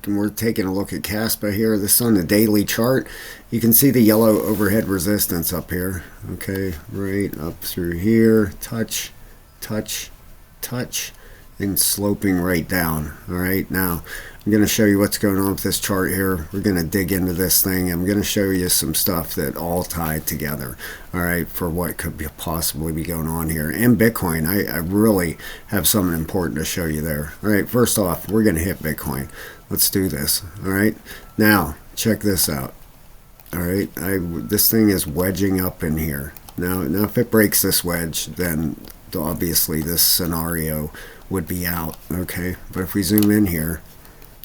We're taking a look at Caspa here. This is on the daily chart. You can see the yellow overhead resistance up here. Okay, right up through here. Touch, touch, touch, and sloping right down. All right, now I'm going to show you what's going on with this chart here. We're going to dig into this thing. I'm going to show you some stuff that all tied together. All right, for what could possibly be going on here. And Bitcoin, I really have something important to show you there. All right, first off, we're going to hit Bitcoin. Let's do this. All right, now check this out. All right, this thing is wedging up in here. Now if it breaks this wedge, then obviously this scenario would be out. Okay, but if we zoom in here,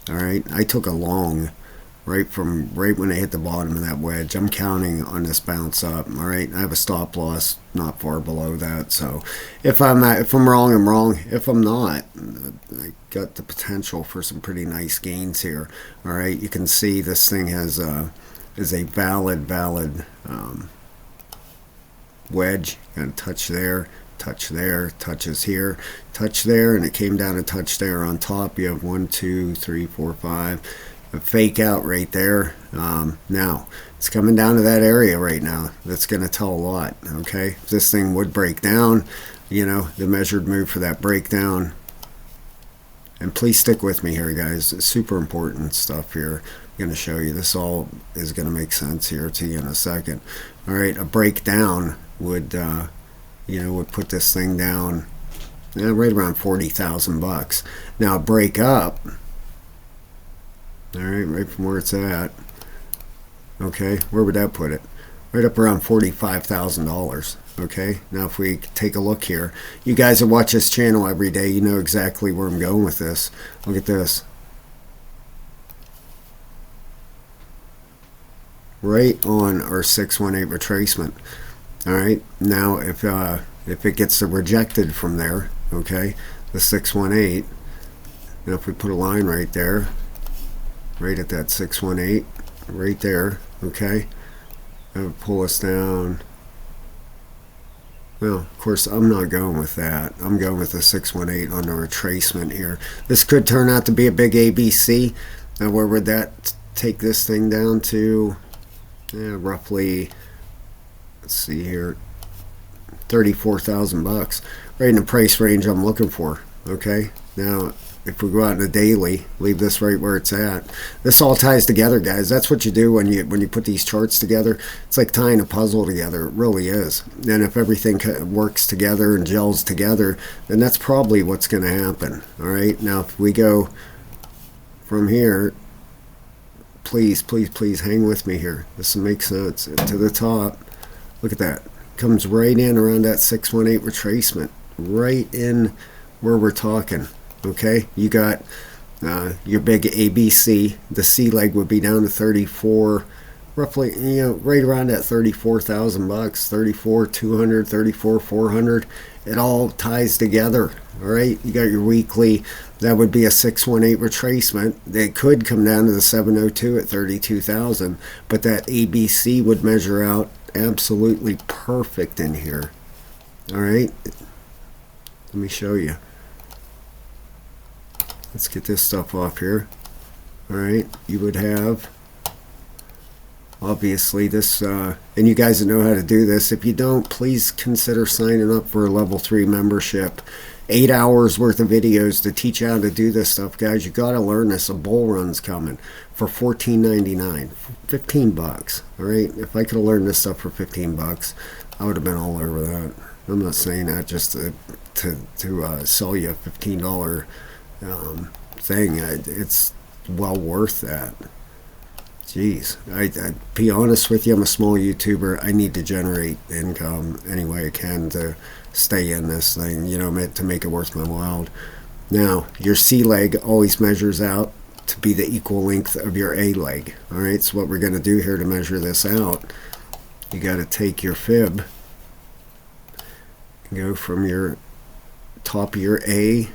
all right, I took a long right when I hit the bottom of that wedge. I'm counting on this bounce up. All right, I have a stop loss not far below that. So if I'm wrong, I'm wrong. If I'm not, I got the potential for some pretty nice gains here. All right, you can see this thing is a valid wedge. Got a touch there, touch there, touches here, touch there, and it came down a touch there on top. You have 1, 2, 3, 4, 5. A fake out right there. Now it's coming down to that area right now. That's going to tell a lot. Okay, if this thing would break down, you know, the measured move for that breakdown. And please stick with me here, guys. It's super important stuff here. I'm going to show you. This all is going to make sense here to you in a second. All right, a breakdown would would put this thing down right around 40,000 bucks. Now break up. All right from where it's at. Okay, where would that put it? Right up around $45,000. Okay, now if we take a look here, you guys that watch this channel every day, you know exactly where I'm going with this. Look at this. Right on our 618 retracement. All right, now if it gets rejected from there, okay, the 618. Now if we put a line right there, right at that 618, right there, okay, that would pull us down. Well, of course, I'm not going with that. I'm going with the 618 on the retracement here. This could turn out to be a big ABC. Now, where would that take this thing down to? Roughly, let's see here, 34,000 bucks, right in the price range I'm looking for. Okay, now if we go out in the daily, leave this right where it's at. This all ties together, guys. That's what you do when you put these charts together. It's like tying a puzzle together. It really is. And if everything works together and gels together, then that's probably what's going to happen. All right. Now, if we go from here, please hang with me here. This will make sense. To the top, look at that. Comes right in around that 618 retracement, right in where we're talking. Okay, you got your big ABC. The C leg would be down to 34, roughly, right around that 34,000 bucks, 34,200, 34,400. It all ties together. All right, you got your weekly. That would be a 618 retracement. It could come down to the 702 at 32,000, but that ABC would measure out absolutely perfect in here. All right, let me show you. Let's get this stuff off here. All right, you would have obviously this, and you guys that know how to do this. If you don't, please consider signing up for a level 3 membership. 8 hours worth of videos to teach you how to do this stuff, guys. You got to learn this. A bull run's coming for $14.99, 15 bucks. All right, if I could have learned this stuff for 15 bucks, I would have been all over that. I'm not saying that just to sell you a $15 thing. It's well worth that. Jeez, I be honest with you, I'm a small YouTuber. I need to generate income any way I can to stay in this thing, to make it worth my while. Now, your C leg always measures out to be the equal length of your A leg. All right, so what we're going to do here to measure this out, you got to take your fib and go from your top of your A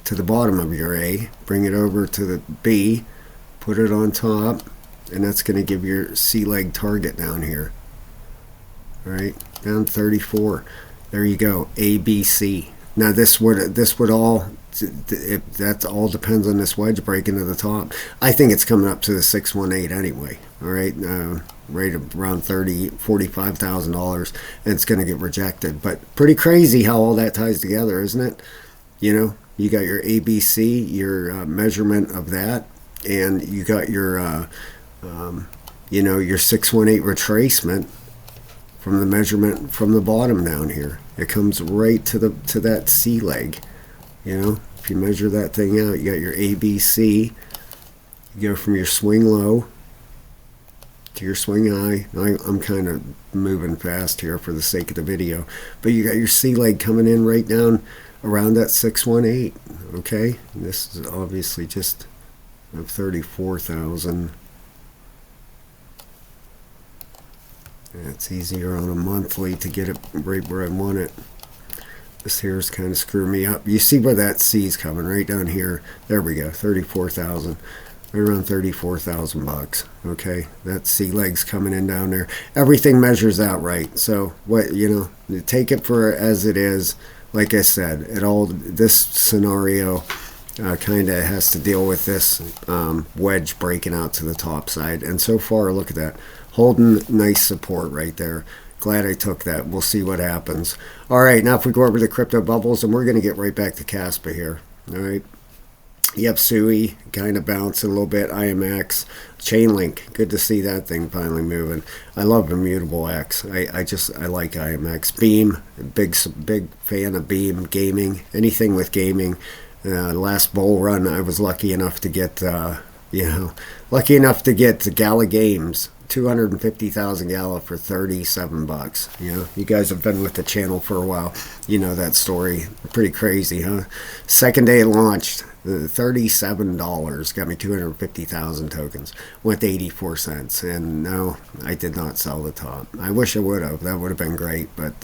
to the bottom of your A, bring it over to the B, put it on top, and that's going to give your C leg target down here. All right, down 34. There you go, ABC. Now this would all, that all depends on this wedge breaking to the top. I think it's coming up to the 618 anyway. All right, right around $45,000, and it's going to get rejected. But pretty crazy how all that ties together, isn't it? You know, you got your ABC, your measurement of that, and you got your you know, your 618 retracement from the measurement from the bottom down here. It comes right to that C leg. You know, if you measure that thing out, you got your ABC. You go from your swing low to your swing high. I'm kind of moving fast here for the sake of the video, but you got your C leg coming in right down around that 618. Okay, and this is obviously just 34,000. It's easier on a monthly to get it right where I want it. This here is kind of screwing me up. You see where that C is coming, right down here. There we go, 34,000. Right around 34,000 bucks. Okay, that C leg's coming in down there. Everything measures out right. So what, you know, take it for as it is. Like I said, this scenario kind of has to deal with this wedge breaking out to the top side. And so far, look at that. Holding nice support right there. Glad I took that. We'll see what happens. All right, now if we go over the crypto bubbles, and we're going to get right back to Caspa here. All right. Yep, SUI kind of bouncing a little bit. IMX, Chainlink, good to see that thing finally moving. I love Immutable X. I like IMX. Beam, big fan of Beam gaming. Anything with gaming. Last bull run, I was lucky enough to get, lucky enough to get Gala Games. 250,000 Gala for 37 bucks. You know, you guys have been with the channel for a while. You know that story. Pretty crazy, huh? Second day it launched, $37 got me 250,000 tokens. Went to 84 cents, and no, I did not sell the top. I wish I would have. That would have been great, but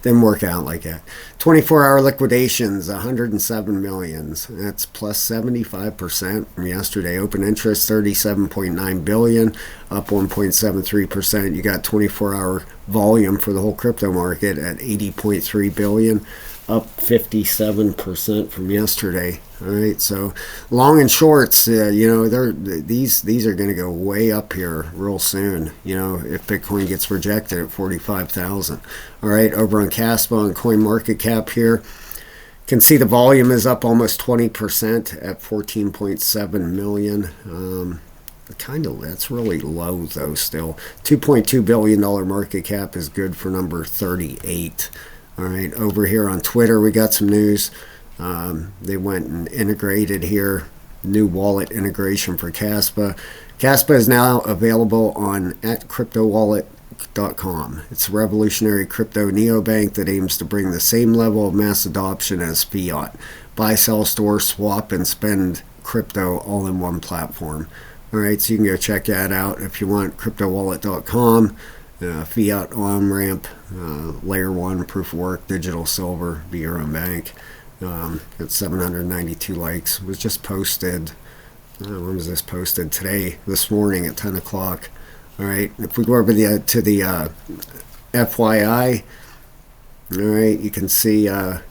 didn't work out like that. 24-hour liquidations, 107 millions. That's plus 75% from yesterday. Open interest 37.9 billion, up 1.73%. You got 24-hour volume for the whole crypto market at 80.3 billion, up 57% from yesterday. All right, so long and shorts, you know, these are going to go way up here real soon. You know, if Bitcoin gets rejected at 45,000. All right, over on Caspa on CoinMarketCap here, can see the volume is up almost 20% at 14.7 million. That's really low though. Still, $2.2 billion market cap is good for number 38. All right, over here on Twitter, we got some news. They went and integrated here, new wallet integration for Caspa. Caspa is now available on @cryptowallet.com. It's a revolutionary crypto neobank that aims to bring the same level of mass adoption as fiat. Buy, sell, store, swap, and spend crypto all in one platform. All right, so you can go check that out if you want. Cryptowallet.com, fiat on-ramp, layer 1, proof of work, digital silver, be your own bank. Got 792 likes. It was just posted, when was this posted? Today, this morning at 10 o'clock. All right, if we go over to the FYI, all right, you can see the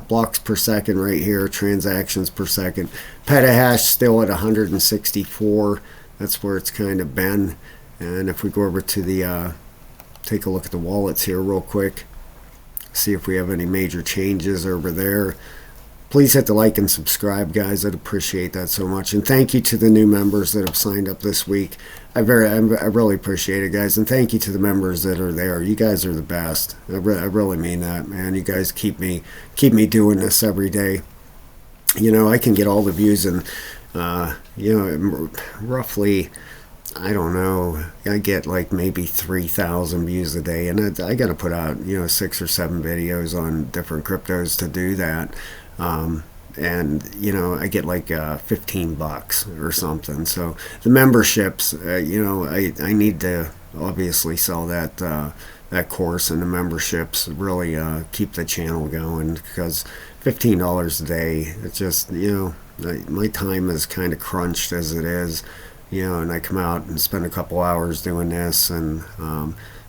blocks per second right here, transactions per second. Petahash still at 164. That's where it's kind of been. And if we go over to the, take a look at the wallets here real quick, see if we have any major changes over there. Please hit the like and subscribe, guys. I'd appreciate that so much. And thank you to the new members that have signed up this week. I really appreciate it, guys. And thank you to the members that are there. You guys are the best. I really mean that, man. You guys keep me doing this every day. You know, I can get all the views and you know, roughly, I don't know, I get like maybe 3,000 views a day, and I got to put out, you know, 6 or 7 videos on different cryptos to do that. And you know, I get like 15 bucks or something. So the memberships, you know, I need to obviously sell that that course, and the memberships really keep the channel going, because $15 a day, it's just, you know, my time is kind of crunched as it is, you know, and I come out and spend a couple hours doing this, and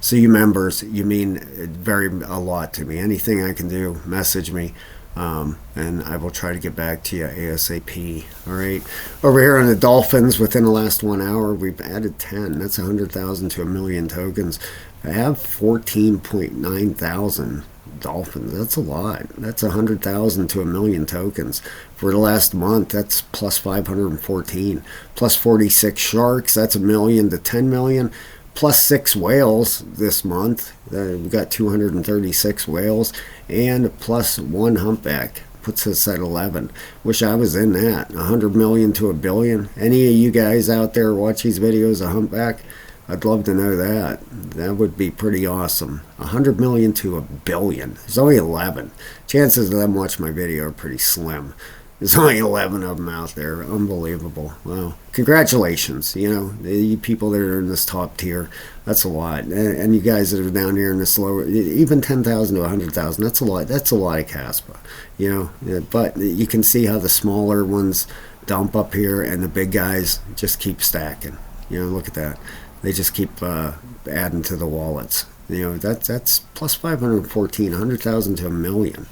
So you members, you mean a lot to me. Anything I can do, message me. And I will try to get back to you ASAP. All right. Over here on the Dolphins, within the last 1 hour, we've added 10. That's 100,000 to a million tokens. I have 14.9 thousand Dolphins. That's a lot. That's 100,000 to a million tokens. For the last month, that's plus 514. Plus 46 Sharks. That's a million to 10 million. Plus 6 whales this month. We've got 236 whales. And plus 1 humpback. Puts us at 11. Wish I was in that. 100 million to a billion. Any of you guys out there watch these videos, a humpback? I'd love to know that. That would be pretty awesome. 100 million to a billion. There's only 11. Chances of them watching my video are pretty slim. There's only 11 of them out there. Unbelievable. Wow. Congratulations. You know, you people that are in this top tier, that's a lot. And you guys that are down here in this lower, even 10,000 to 100,000, that's a lot. That's a lot of Caspa. You know, but you can see how the smaller ones dump up here and the big guys just keep stacking. You know, look at that. They just keep adding to the wallets. You know, that's plus 514, 100,000 to a million.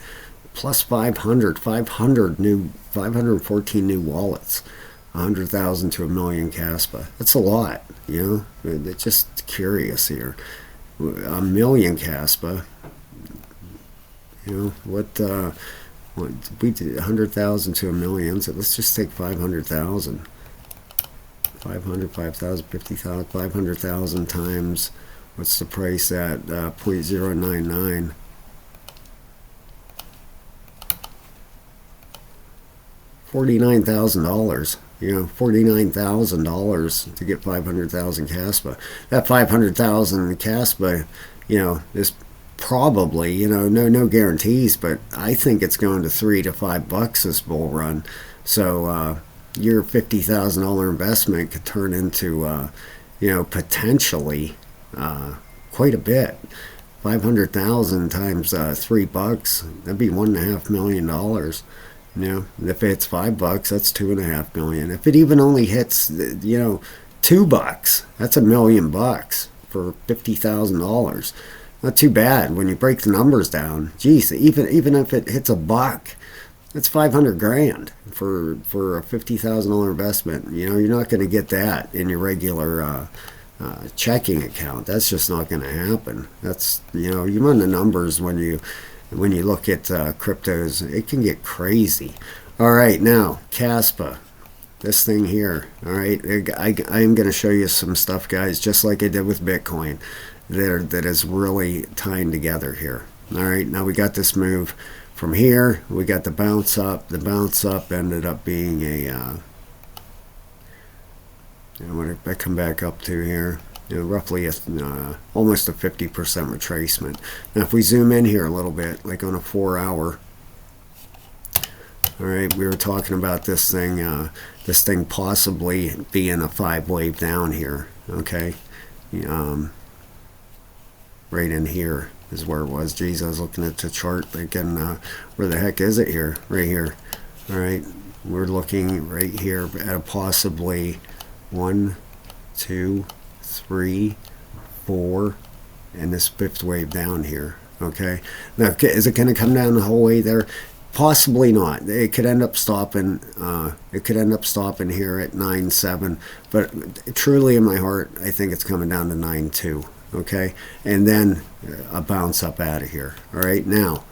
Plus 514 new wallets, 100,000 to a million Caspa. That's a lot, you know. They're just curious here. A million Caspa. You know what we did 100,000 to a million. So let's just take 500,000. 500, 5,000, 50,000, 500,000 times. What's the price at 0.099? $49,000, you know, $49,000 to get 500,000 Caspa. That 500,000 Caspa, you know, is probably, you know, no guarantees, but I think it's going to $3 to $5 this bull run. So your $50,000 investment could turn into, you know, potentially quite a bit. 500,000 times $3, that'd be $1.5 million. You know, if it's $5, that's $2.5 million. If it even only hits, you know, $2, that's $1 million for $50,000. Not too bad when you break the numbers down. Geez, even if it hits $1, that's 500 grand for a $50,000 investment. You know, you're not going to get that in your regular checking account. That's just not going to happen. That's, you know, you run the numbers when you look at cryptos, it can get crazy. All right, now Caspa, this thing here. All right, I am going to show you some stuff, guys, just like I did with Bitcoin, that is really tying together here. All right, now we got this move from here. We got the bounce up. The bounce up ended up being a what did I come back up to here? You know, roughly almost a 50% retracement. Now, if we zoom in here a little bit, like on a 4 hour, all right, we were talking about this thing possibly being a 5 wave down here. Okay, right in here is where it was. Geez, I was looking at the chart thinking, where the heck is it here? Right here. All right, we're looking right here at a possibly 1, 2, 3, 4, and this 5th wave down here. Okay, now is it going to come down the whole way there? Possibly not. It could end up stopping. It could end up stopping here at 9.7, but truly in my heart, I think it's coming down to 9.2. Okay, and then a bounce up out of here. All right, now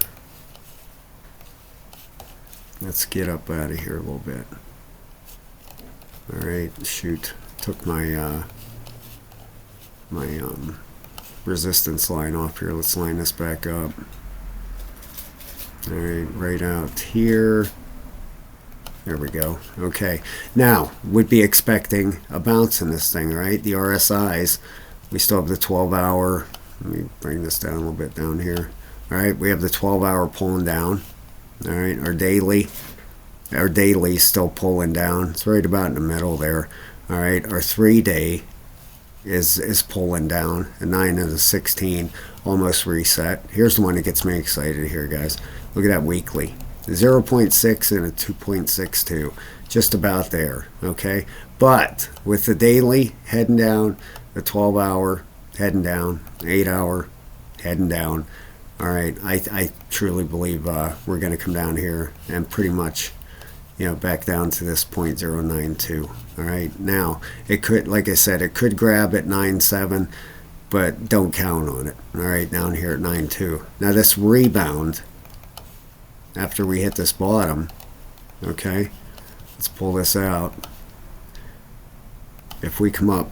let's get up out of here a little bit. All right, shoot, took my resistance line off here. Let's line this back up. All right, right out here. There we go. Okay, now would be expecting a bounce in this thing, right? The RSIs, we still have the 12-hour. Let me bring this down a little bit down here. All right, we have the 12-hour pulling down. All right, our daily is still pulling down. It's right about in the middle there. All right, our 3-day is pulling down. A 9 and a 16 almost reset. Here's the one that gets me excited here, guys. Look at that weekly. 0.6 and a 2.62. Just about there. Okay, but with the daily heading down, the 12-hour heading down. 8 hour, heading down. All right, I truly believe we're going to come down here and pretty much, back down to this 0.092. All right, now it could, like I said, it could grab at 9.7, but don't count on it. All right, down here at 9.2. Now this rebound after we hit this bottom, okay, let's pull this out. If we come up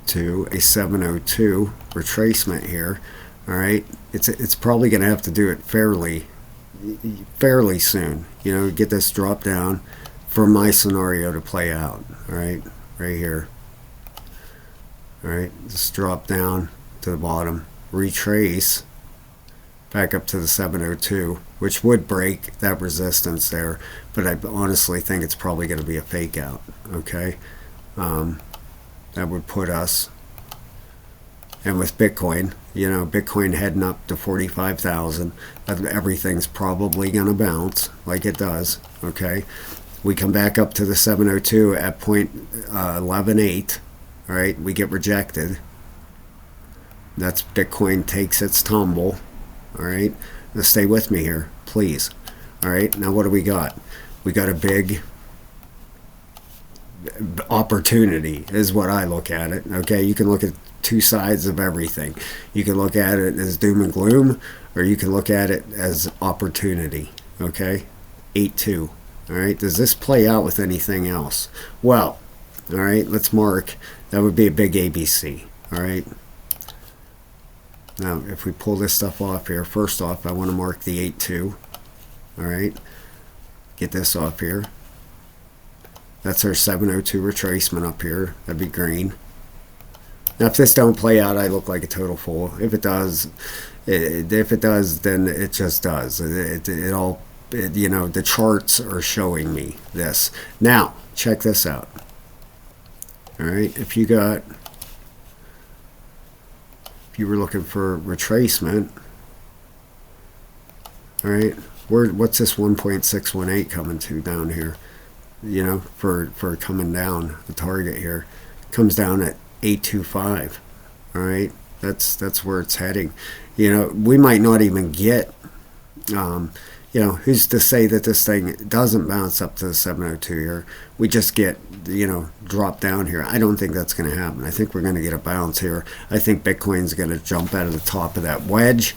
to a 702 retracement here, all right, it's probably going to have to do it fairly soon, get this drop down for my scenario to play out. All right, right here. All right, just drop down to the bottom, retrace back up to the 702, which would break that resistance there, but I honestly think it's probably going to be a fake out. Okay, that would put us, and with Bitcoin, Bitcoin heading up to 45,000, everything's probably going to bounce like it does. Okay, we come back up to the 702 at 0.118. All right, we get rejected. That's Bitcoin takes its tumble. All right, now stay with me here, please. All right, now what do we got? We got a big opportunity is what I look at it. Okay, you can look at two sides of everything. You can look at it as doom and gloom, or you can look at it as opportunity. Okay, 8.2. All right, does this play out with anything else? Well, all right, let's mark. That would be a big ABC. All right. Now, if we pull this stuff off here, first off, I want to mark the 8.2. All right. Get this off here. That's our 702 retracement up here. That'd be green. Now, if this don't play out, I look like a total fool. If it does, then it just does. The charts are showing me this. Now, check this out. All right, if you were looking for retracement, all right, what's this 1.618 coming to down here? For coming down, the target here comes down at 825. All right, that's where it's heading. We might not even get. Who's to say that this thing doesn't bounce up to the 702 here? We just get, drop down here. I don't think that's going to happen. I think we're going to get a bounce here. I think Bitcoin's going to jump out of the top of that wedge,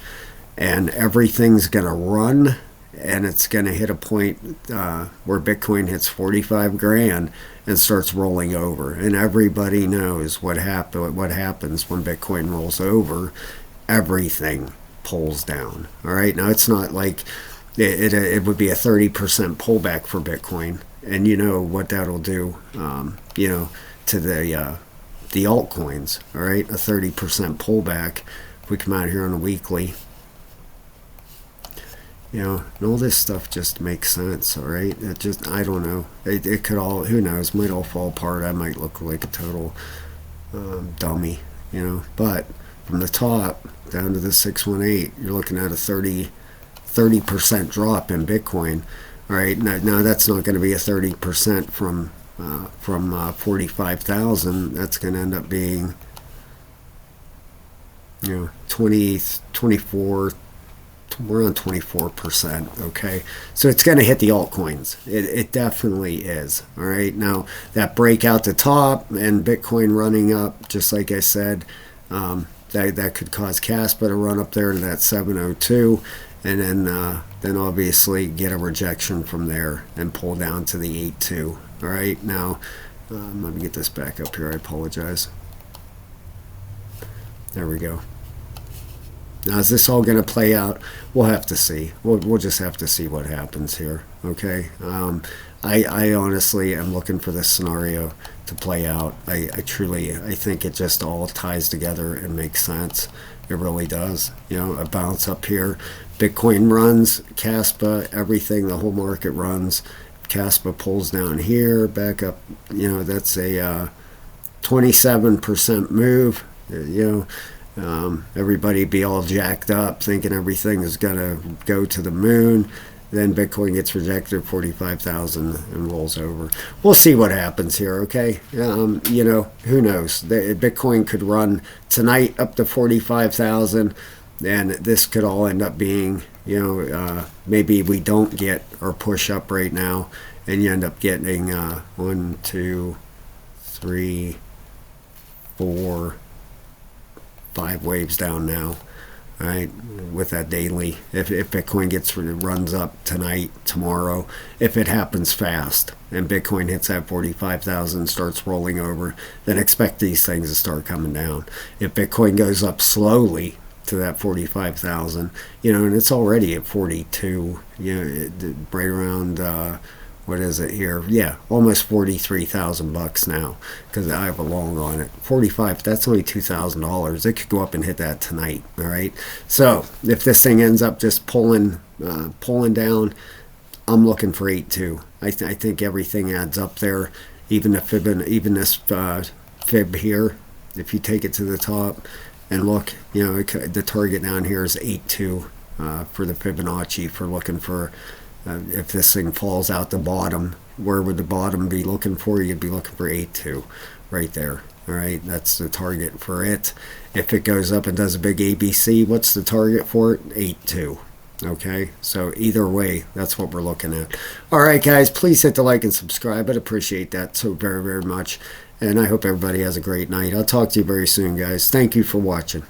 and everything's going to run, and it's going to hit a point where Bitcoin hits 45 grand and starts rolling over. And everybody knows what happens when Bitcoin rolls over. Everything pulls down. All right, now it's not like it would be a 30% pullback for Bitcoin, and what that'll do, to the altcoins. All right, a 30% pullback. If we come out here on a weekly, and all this stuff just makes sense. All right, I don't know. It could all, who knows? Might all fall apart. I might look like a total dummy. But from the top down to the 618, you're looking at a 30% drop in Bitcoin. All right, now that's not going to be a 30% from 45,000. That's going to end up being 24. We're on 24%. Okay, so it's going to hit the altcoins. It definitely is. All right, now that breakout to top and Bitcoin running up, just like I said, that could cause Caspa to run up there to that 702. And then obviously get a rejection from there and pull down to the 8.2. All right, now let me get this back up here. I apologize. There we go. Now, is this all going to play out? We'll have to see. We'll just have to see what happens here. Okay. I honestly am looking for this scenario to play out. I think it just all ties together and makes sense. It really does. A bounce up here. Bitcoin runs, Caspa, everything, the whole market runs. Caspa pulls down here, back up. That's a 27% move. Everybody be all jacked up, thinking everything is going to go to the moon. then Bitcoin gets rejected at 45,000 and rolls over. We'll see what happens here, okay? You know, who knows? Bitcoin could run tonight up to 45,000, and this could all end up being, you know, maybe we don't get or push up right now, and you end up getting 1, 2, 3, 4, 5 waves down now. Right, with that daily, if Bitcoin runs up tonight, tomorrow, if it happens fast and Bitcoin hits that 45,000, starts rolling over, then expect these things to start coming down. If Bitcoin goes up slowly to that 45,000, you know, and it's already at 42, you know, right around what is it here? Yeah, almost 43,000 bucks now, because I have a long on it. 45, that's only $2,000. It could go up and hit that tonight. All right. So if this thing ends up just pulling down, I'm looking for 8.2. I think everything adds up there. Even the this fib here, if you take it to the top and look, you know, the target down here is 8.2 for the Fibonacci, for looking for. If this thing falls out the bottom, where would the bottom be looking for? You'd be looking for 8.2 right there. All right, that's the target for it. If it goes up and does a big ABC, what's the target for it? 8.2. Okay, so either way, that's what we're looking at. All right, guys, please hit the like and subscribe. I'd appreciate that so very, very much. And I hope everybody has a great night. I'll talk to you very soon, guys. Thank you for watching.